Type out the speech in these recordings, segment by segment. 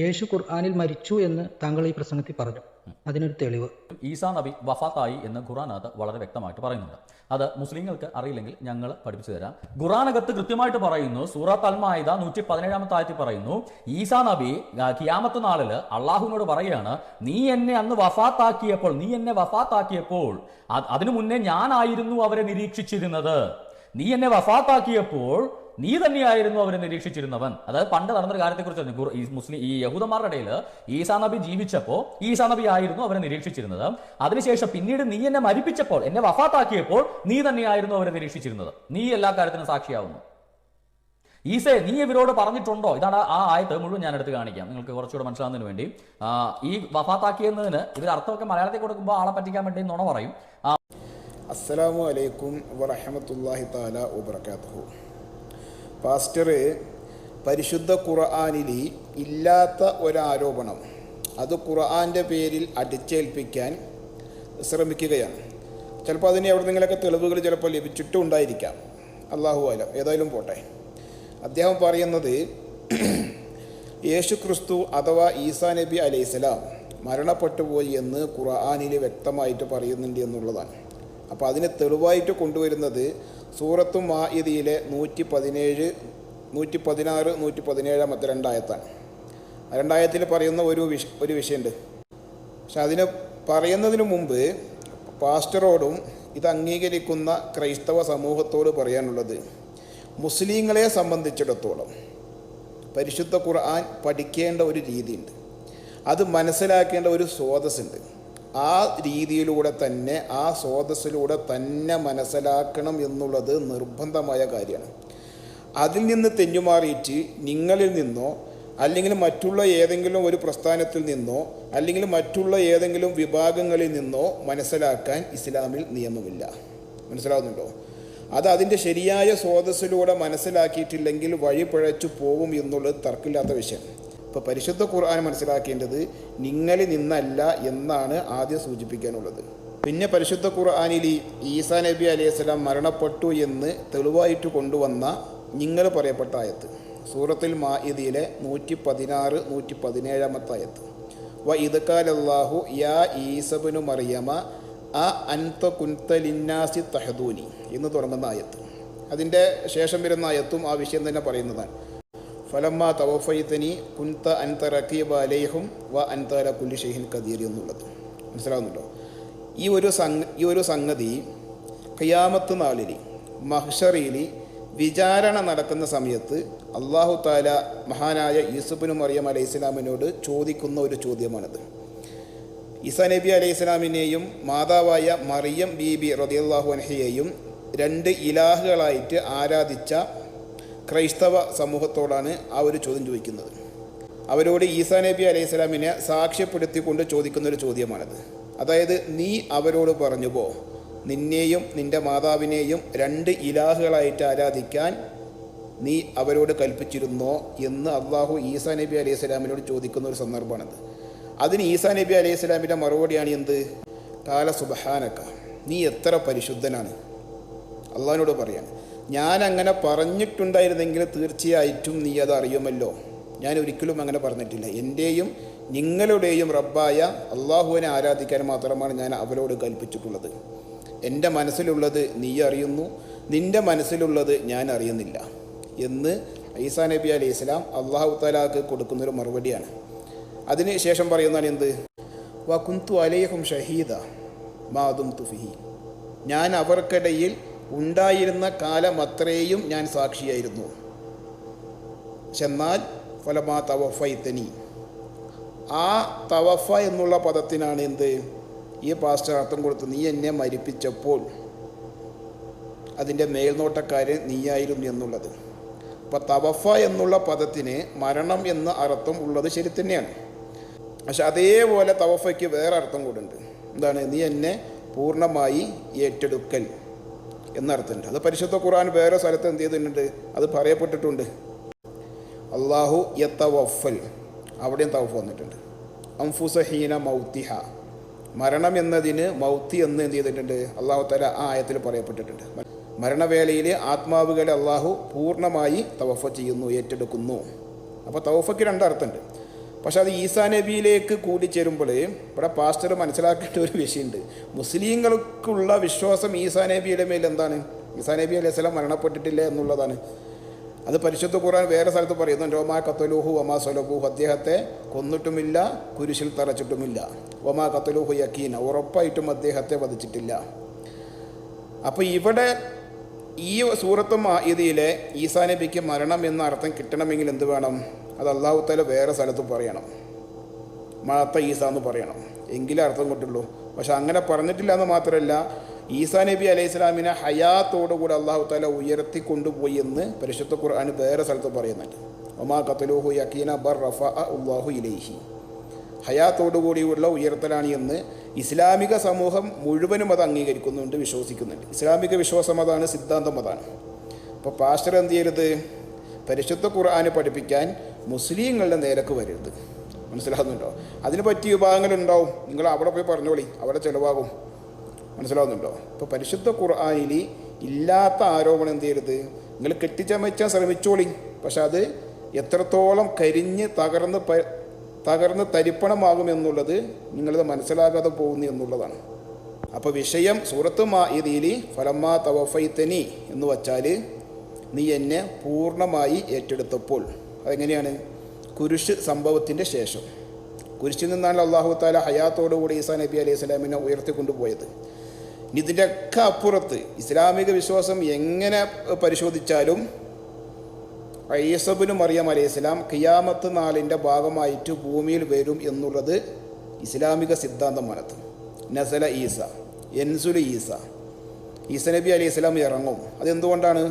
യേശു ഖുർആനിൽ മരിച്ചു എന്ന് താങ്കൾ ഈ പ്രസംഗത്തിൽ പറഞ്ഞു. അതിനൊരു തെളിവ്? ഈസാ നബി വഫാത്തായി എന്ന് ഖുറാനകത്ത് വളരെ വ്യക്തമായിട്ട് പറയുന്നുണ്ട്. അത് മുസ്ലിങ്ങൾക്ക് അറിയില്ലെങ്കിൽ ഞങ്ങൾ പഠിപ്പിച്ചു തരാം. ഖുറാനകത്ത് കൃത്യമായിട്ട് പറയുന്നു, സൂറത്ത് അൽ മാഇദ 117 ആയത്തിൽ പറയുന്നു, ഈസാ നബി ഖിയാമത്ത് നാളിൽ അള്ളാഹുവിനോട് പറയുകയാണ്, നീ എന്നെ അന്ന് വഫാത്താക്കിയപ്പോൾ അതിനു മുന്നേ ഞാനായിരുന്നു അവരെ നിരീക്ഷിച്ചിരുന്നത്. നീ എന്നെ വഫാത്താക്കിയപ്പോൾ നീ തന്നെയായിരുന്നു അവരെ നിരീക്ഷിച്ചിരുന്നവൻ. അതായത് പണ്ട് നടന്നൊരു കാര്യത്തെക്കുറിച്ച് ഈ യഹൂദന്മാരുടെ ഇടയിൽ ഈസാ നബി ജീവിച്ചപ്പോൾ ഈസാ നബി ആയിരുന്നു അവരെ നിരീക്ഷിച്ചിരുന്നത്. അതിനുശേഷം പിന്നീട് നീ എന്നെ മരിപ്പിച്ചപ്പോൾ, എന്നെ വഫാത്താക്കിയപ്പോൾ നീ തന്നെയായിരുന്നു അവരെ നിരീക്ഷിച്ചിരുന്നത്. നീ എല്ലാ കാര്യത്തിനും സാക്ഷിയാവുന്നു. ഈസേ, നീ ഇവരോട് പറഞ്ഞിട്ടുണ്ടോ? ഇതാണ് ആ ആയത്ത് മുഴുവൻ ഞാൻ എടുത്ത് കാണിക്കാം നിങ്ങൾക്ക് കുറച്ചുകൂടെ മനസ്സിലാകുന്നതിന് വേണ്ടി. ഈ വഫാത്താക്കിയെന്നതിന് ഇവർ അർത്ഥമൊക്കെ മലയാളത്തിൽ കൊടുക്കുമ്പോൾ ആളെ പറ്റിക്കാൻ വേണ്ടി നുണ പറയും. അസ്സലാമു അലൈക്കും വറഹ്മത്തുള്ളാഹി തആല വബറകാതുഹു. പാസ്റ്റർ പരിശുദ്ധ ഖുർആനിൽ ഇല്ലാത്ത ഒരാരോപണം അത് ഖുർആൻ്റെ പേരിൽ അടിച്ചേൽപ്പിക്കാൻ ശ്രമിക്കുകയാണ്. ചിലപ്പോൾ അതിന് എവിടെന്നെങ്കിലൊക്കെ തെളിവുകൾ ചിലപ്പോൾ ലഭിച്ചിട്ടും ഉണ്ടായിരിക്കാം. അല്ലാഹു അലം. ഏതായാലും പോട്ടെ. അദ്ദേഹം പറയുന്നത് യേശു ക്രിസ്തു അഥവാ ഈസാ നബി അലൈഹിസ്സലാം മരണപ്പെട്ടു പോയി എന്ന് ഖുർആനിൽ വ്യക്തമായിട്ട് പറയുന്നുണ്ട് എന്നുള്ളതാണ്. അപ്പോൾ അതിന് തെളിവായിട്ട് കൊണ്ടുവരുന്നത് സൂറത്തു മാഇദയിലെ 117, 116, 117 രണ്ടായത്താണ്. രണ്ടായത്തിൽ പറയുന്ന ഒരു വിഷയമുണ്ട്. പക്ഷെ അതിന് പറയുന്നതിന് മുമ്പ് പാസ്റ്ററോടും ഇത് അംഗീകരിക്കുന്ന ക്രൈസ്തവ സമൂഹത്തോട് പറയാനുള്ളത്, മുസ്ലിങ്ങളെ സംബന്ധിച്ചിടത്തോളം പരിശുദ്ധ ഖുർആൻ പഠിക്കേണ്ട ഒരു രീതിയുണ്ട്, അത് മനസ്സിലാക്കേണ്ട ഒരു സ്രോതസ്സുണ്ട്. ആ രീതിയിലൂടെ തന്നെ, ആ സ്രോതസ്സിലൂടെ തന്നെ മനസ്സിലാക്കണം എന്നുള്ളത് നിർബന്ധമായ കാര്യമാണ്. അതിൽ നിന്ന് തെന്നുമാറിയിട്ട് നിങ്ങളിൽ നിന്നോ അല്ലെങ്കിൽ മറ്റുള്ള ഏതെങ്കിലും ഒരു പ്രസ്ഥാനത്തിൽ നിന്നോ അല്ലെങ്കിൽ മറ്റുള്ള ഏതെങ്കിലും വിഭാഗങ്ങളിൽ നിന്നോ മനസ്സിലാക്കാൻ ഇസ്ലാമിൽ നിയമമില്ല. മനസ്സിലാവുന്നുണ്ടോ? അത് അതിൻ്റെ ശരിയായ സ്രോതസ്സിലൂടെ മനസ്സിലാക്കിയിട്ടില്ലെങ്കിൽ വഴി പിഴച്ചു പോകും എന്നുള്ളത് തർക്കമില്ലാത്ത വിഷയം. ഇപ്പോൾ പരിശുദ്ധ ഖുർആൻ മനസ്സിലാക്കേണ്ടത് നിങ്ങളിൽ നിന്നല്ല എന്നാണ് ആദ്യം സൂചിപ്പിക്കാനുള്ളത്. പിന്നെ പരിശുദ്ധ ഖുർആനിൽ ഈസാ നബി അലൈഹിസ്സലാം മരണപ്പെട്ടു എന്ന് തെളിവായിട്ട് കൊണ്ടുവന്ന നിങ്ങൾ പറയപ്പെട്ട ആയത്ത് സൂറത്തുൽ മാഇദയിലെ 116, 117 ആയത്ത്. വ ഇദ് ഖാലല്ലാഹു യാ ഈസബ്നു മറിയമ അ അൻത കുൻത ലിന്നാസി തഹദൂനി എന്ന് തുടങ്ങുന്ന ആയത്ത്. അതിൻ്റെ ശേഷം വരുന്ന ആയത്തും ആ വിഷയം തന്നെ പറയുന്നതാണ്. ഫലമ്മ തവഫൈതനി കുൻത അൻത റഖീബ അലൈഹും വ അൻത അലാ കുല്ലി ഷൈഇൻ ഖദീർ എന്നുള്ളത്. മനസ്സിലാവുന്നുണ്ടോ? ഈ ഒരു സംഗതി ഖിയാമത്ത് നാളിൽ മഹ്ശറിൽ വിചാരണ നടക്കുന്ന സമയത്ത് അല്ലാഹു തആല മഹാനായ യൂസുഫിനു മറിയം അലൈഹിസ്സലാമിനോട് ചോദിക്കുന്ന ഒരു ചോദ്യമാണത്. ഈസാ നബി അലൈഹിസ്സലാമിനെയും മാതാവായ മറിയം ബീബി റളിയല്ലാഹു അൻഹയെയും രണ്ട് ഇലാഹുകളായിട്ട് ആരാധിച്ച ക്രൈസ്തവ സമൂഹത്തോടാണ് ആ ഒരു ചോദ്യം ചോദിക്കുന്നത്. അവരോട് ഈസാ നബി അലൈഹിസ്സലാമിനെ സാക്ഷ്യപ്പെടുത്തിക്കൊണ്ട് ചോദിക്കുന്നൊരു ചോദ്യമാണത്. അതായത്, നീ അവരോട് പറഞ്ഞുപോ, നിന്നെയും നിൻ്റെ മാതാവിനെയും രണ്ട് ഇലാഹുകളായിട്ട് ആരാധിക്കാൻ നീ അവരോട് കൽപ്പിച്ചിരുന്നോ എന്ന് അള്ളാഹു ഈസാ നബി അലൈഹിസ്സലാമിനോട് ചോദിക്കുന്ന ഒരു സന്ദർഭമാണത്. അതിന് ഈസാ നബി അലൈഹിസ്സലാമിൻ്റെ മറുപടിയാണ് എന്ത്? കാല സുബ്ഹാനക, നീ എത്ര പരിശുദ്ധനാണ്. അള്ളാഹിനോട് പറയാണ്, ഞാൻ അങ്ങനെ പറഞ്ഞിട്ടുണ്ടായിരുന്നെങ്കിൽ തീർച്ചയായിട്ടും നീ അത് അറിയുമല്ലോ. ഞാൻ ഒരിക്കലും അങ്ങനെ പറഞ്ഞിട്ടില്ല. എൻ്റെയും നിങ്ങളുടെയും റബ്ബായ അള്ളാഹുവിനെ ആരാധിക്കാൻ മാത്രമാണ് ഞാൻ അവരോട് കൽപ്പിച്ചിട്ടുള്ളത്. എൻ്റെ മനസ്സിലുള്ളത് നീ അറിയുന്നു, നിൻ്റെ മനസ്സിലുള്ളത് ഞാൻ അറിയുന്നില്ല എന്ന് ഈസാ നബി അലൈഹിസ്സലാം അള്ളാഹു തആലാക്ക് കൊടുക്കുന്നൊരു മറുപടിയാണ്. അതിന് ശേഷം പറയുന്നതാണ് എന്ത്? വ കുന്തു അലൈഹും ഷഹീദ മാ ദുംതു ഫീഹി, ഞാൻ അവർക്കിടയിൽ ഉണ്ടായിരുന്ന കാലം അത്രയും ഞാൻ സാക്ഷിയായിരുന്നു. എന്നാൽ ഫലമാ തവഫൈതനി, ആ തവഫ എന്നുള്ള പദത്തിനാണ് എന്ത് ഈ പാസ്റ്റർ അർത്ഥം കൊടുത്ത്, നീ എന്നെ മരിപ്പിച്ചപ്പോൾ അതിൻ്റെ മേൽനോട്ടക്കാരൻ നീയായിരുന്നു എന്നുള്ളത്. അപ്പോൾ തവഫ എന്നുള്ള പദത്തിന് മരണം എന്ന അർത്ഥം ഉള്ളത് ശരി തന്നെയാണ്. പക്ഷെ അതേപോലെ തവഫയ്ക്ക് വേറെ അർത്ഥം കൂടുണ്ട്. എന്താണ്? നീ എന്നെ പൂർണ്ണമായി ഏറ്റെടുക്കൽ എന്നർത്ഥമുണ്ട്. അത് പരിശുദ്ധ ഖുർആൻ വേറെ സ്ഥലത്ത് എന്ത് ചെയ്തിട്ടുണ്ട്? അത് പറയപ്പെട്ടിട്ടുണ്ട്. അള്ളാഹു യതവഫൽ, അവിടെയും തവഫ് വന്നിട്ടുണ്ട്. അംഫുസ ഹീന മൗത്തിഹ, മരണം എന്നതിന് മൗത്തി എന്ന് എന്ത് ചെയ്തിട്ടുണ്ട്? അള്ളാഹു തആല ആ ആയത്തിൽ പറയപ്പെട്ടിട്ടുണ്ട്. മരണവേളയിൽ ആത്മാവുകളെ അള്ളാഹു പൂർണ്ണമായി തവഫ ചെയ്യുന്നു, ഏറ്റെടുക്കുന്നു. അപ്പോൾ തവഫയ്ക്ക് രണ്ടർത്ഥമുണ്ട്. പക്ഷെ അത് ഈസാ നബിയിലേക്ക് കൂടിച്ചേരുമ്പോൾ ഇവിടെ പാസ്റ്റർ മനസ്സിലാക്കേണ്ട ഒരു വിഷയമുണ്ട്. മുസ്ലിങ്ങൾക്കുള്ള വിശ്വാസം ഈസാ നബിയുടെ മേൽ എന്താണ്? ഈസാ നബി അലൈഹി സ്വലാം മരണപ്പെട്ടിട്ടില്ല എന്നുള്ളതാണ്. അത് പരിശുദ്ധ ഖുർആൻ വേറെ സ്ഥലത്ത് പറയുന്നു, വമാ ഖതലൂഹു വമാ സ്വലബൂഹു, അദ്ദേഹത്തെ കൊന്നിട്ടുമില്ല, കുരിശിൽ തറച്ചിട്ടുമില്ല. വമാ ഖതലൂഹു യഖീന, ഉറപ്പായിട്ടും അദ്ദേഹത്തെ വധിച്ചിട്ടില്ല. അപ്പോൾ ഇവിടെ ഈ സൂറത്ത് മാഇദയിലെ ഈസാ നബിക്ക് മരണം എന്ന അർത്ഥം കിട്ടണമെങ്കിൽ എന്ത് വേണം? അത് അല്ലാഹു തആല വേറെ സ്ഥലത്ത് പറയണം, മാത്ത ഈസ എന്ന് പറയണം, എങ്കിലേ അർത്ഥം കിട്ടുള്ളൂ. പക്ഷെ അങ്ങനെ പറഞ്ഞിട്ടില്ല എന്ന് മാത്രമല്ല, ഈസാ നബി അലൈഹി സ്വലാമിനെ ഹയാത്തോടുകൂടി അല്ലാഹു തആല ഉയർത്തിക്കൊണ്ടുപോയി എന്ന് പരിശുദ്ധ ഖുർആൻ വേറെ സ്ഥലത്ത് പറയുന്നുണ്ട്. വമാ ഖതലൂഹു യഖീന ബർ റഫഅഹു ഇലൈഹി, ഹയാത്തോടുകൂടിയുള്ള ഉയർത്തലാണ് എന്ന് ഇസ്ലാമിക സമൂഹം മുഴുവനും അത് അംഗീകരിക്കുന്നുണ്ട്, വിശ്വസിക്കുന്നുണ്ട്. ഇസ്ലാമിക വിശ്വാസം അതാണ്, സിദ്ധാന്തം അതാണ്. അപ്പോൾ പാസ്റ്റർ എന്ത് ചെയ്യരുത്? പരിശുദ്ധ ഖുർആന് പഠിപ്പിക്കാൻ മുസ്ലിങ്ങളുടെ നേരക്ക് വരരുത്. മനസ്സിലാകുന്നുണ്ടോ? അതിന് പറ്റിയ വിഭാഗങ്ങളുണ്ടാവും, നിങ്ങൾ അവിടെ പോയി പറഞ്ഞോളി, അവിടെ ചിലവാകും. മനസ്സിലാവുന്നുണ്ടോ? ഇപ്പോൾ പരിശുദ്ധ ഖുർആനിൽ ഇല്ലാത്ത ആരോപണം എന്ത് ചെയ്യരുത്? നിങ്ങൾ കെട്ടിച്ചമയ്ക്കാൻ ശ്രമിച്ചോളി, പക്ഷെ അത് എത്രത്തോളം കരിഞ്ഞ് തകർന്ന് തരിപ്പണമാകുമെന്നുള്ളത് നിങ്ങളത് മനസ്സിലാകാതെ പോകുന്നു എന്നുള്ളതാണ്. അപ്പോൾ വിഷയം സൂറത്ത് മാഇദയിൽ ഫലമ്മാ തവഫൈതനി എന്ന് വച്ചാൽ നീ എന്നെ പൂർണ്ണമായി ഏറ്റെടുത്തപ്പോൾ. അതെങ്ങനെയാണ്? കുരിശ് സംഭവത്തിൻ്റെ ശേഷം. കുരിശിൽ നിന്നാണ് അല്ലാഹു തആല ഹയാത്തോടുകൂടി ഈസാ നബി അലൈഹി സ്വലാമിനെ ഉയർത്തിക്കൊണ്ടുപോയത്. ഇതിൻ്റെ ഒക്കെ അപ്പുറത്ത് ഇസ്ലാമിക വിശ്വാസം എങ്ങനെ പരിശോധിച്ചാലും ഈസാ ഇബ്നു മറിയം അലൈഹിസ്സലാം ഖിയാമത്ത് നാളിൻ്റെ ഭാഗമായിട്ട് ഭൂമിയിൽ വരും എന്നുള്ളത് ഇസ്ലാമിക സിദ്ധാന്തമാണത്. നസല ഈസ, എൻസുൽ ഈസ, ഈസാ നബി അലൈഹിസ്സലാം ഇറങ്ങും. അതെന്തുകൊണ്ടാണ്?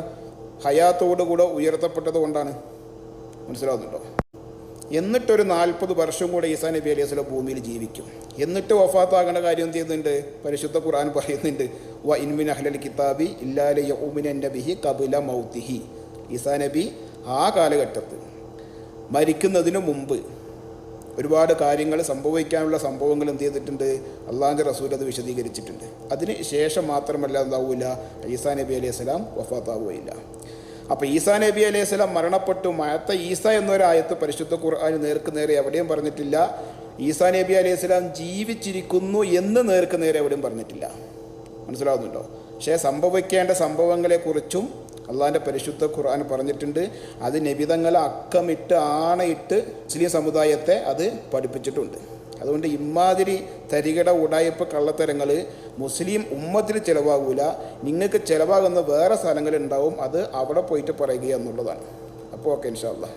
ഹയാത്തോടുകൂടെ ഉയർത്തപ്പെട്ടത് കൊണ്ടാണ്. മനസ്സിലാവുന്നുണ്ടോ? എന്നിട്ടൊരു 40 വർഷം കൂടെ ഈസാ നബി അലൈഹി സ്വലാം ഭൂമിയിൽ ജീവിക്കും. എന്നിട്ട് വഫാത്താകേണ്ട കാര്യം എന്ത് ചെയ്യുന്നുണ്ട്? പരിശുദ്ധ ഖുർആൻ പറയുന്നുണ്ട്, വ ഇൻ മിൻ അഹ്ലിൽ കിതാബി ഇല്ലാ ലയഉമിനന്ന ബിഹി ഖബ്ല മൗതിഹി. ഈസാ നബി ആ കാലഘട്ടത്തിൽ മരിക്കുന്നതിന് മുമ്പ് ഒരുപാട് കാര്യങ്ങൾ സംഭവിക്കാനുള്ള സംഭവങ്ങൾ എന്ത് ചെയ്തിട്ടുണ്ട്? അള്ളാഹുവിൻ്റെ റസൂൽ അത് വിശദീകരിച്ചിട്ടുണ്ട്. അതിന് ശേഷം മാത്രമല്ല എന്താവില്ല, ഈസാ നബി അലൈഹി സ്വലാം വഫാത്താവുകയില്ല. അപ്പോൾ ഈസാ നബി അലൈഹി സ്വലാം മരണപ്പെട്ടു. മഴത്ത ഈസ എന്നൊരായത്ത് പരിശുദ്ധ ഖുർആൻ നേർക്ക് നേരെ എവിടെയും പറഞ്ഞിട്ടില്ല. ഈസാ നബി അലൈഹി സ്വലാം ജീവിച്ചിരിക്കുന്നു എന്ന് നേർക്ക് നേരെ എവിടെയും പറഞ്ഞിട്ടില്ല. മനസ്സിലാവുന്നുണ്ടോ? പക്ഷേ സംഭവിക്കേണ്ട സംഭവങ്ങളെക്കുറിച്ചും അള്ളാഹിൻ്റെ പരിശുദ്ധ ഖുർആൻ പറഞ്ഞിട്ടുണ്ട്. അത് നബിതങ്ങളെ അക്കമിട്ട് ആണയിട്ട് മുസ്ലിം സമുദായത്തെ അത് പഠിപ്പിച്ചിട്ടുണ്ട്. അതുകൊണ്ട് ഇമാതിരി തരികട ഉടായ്പ കള്ളത്തരങ്ങൾ മുസ്ലിം ഉമ്മത്തിൽ ചിലവാകൂല. നിങ്ങൾക്ക് ചിലവാകുന്ന വേറെ സ്ഥലങ്ങളുണ്ടാവും, അത് അവിടെ പോയിട്ട് പറയുക എന്നുള്ളതാണ്. അപ്പോൾ ഓക്കെ, ഇൻഷാ അല്ലാഹ്.